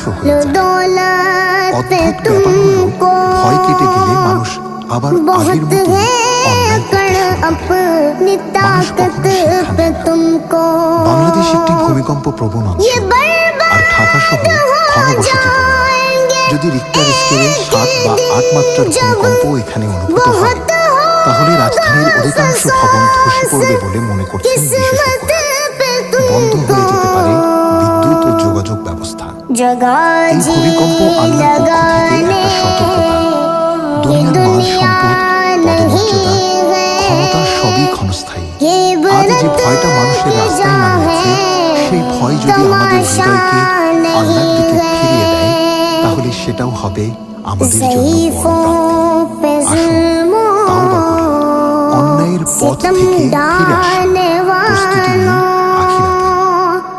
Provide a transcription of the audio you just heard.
তুচ্ছ হয়ে যায়। অদ্ভুত ব্যাপার হলো, ভয় কেটে গেলে মানুষ আবার আগের মতো অন্যায় করতে শুরু করে। মানুষ কখনো শিক্ষা নেয় না। বাংলাদেশ একটি ভূমিকম্প প্রবণ অঞ্চল, আর ঢাকা শহর ঘনবসতিপূর্ণ। যদি রিক্টার স্কেলে 7 বা 8 মাত্রার ভূমিকম্প এখানে অনুভূত হয়, তাহলে রাজধানীর অধিকাংশ ভবন ধসে পড়বে বলে মনে করছেন বিশেষজ্ঞরা। বন্ধ হয়ে যেতে পারে বিদ্যুৎ ও যোগাযোগ ব্যবস্থা। এই ভূমিকম্প আল্লাহর পক্ষ থেকে একটা সতর্কতা। দুনিয়ার মাল সম্পদ, পদমর্যাদা, ক্ষমতা সবই ক্ষণস্থায়ী। আজ যে ভয়টা মানুষের রাস্তায় নামিয়েছে, সেই ভয় যদি আমাদের হৃদয়কে আল্লাহর দিকে ফিরিয়ে দেয়, তাহলে সেটাও হবে আমাদের জন্য বড় প্রাপ্তি। আসুন তাওবা করি, অন্যায়ের পথ থেকে ফিরে আসি।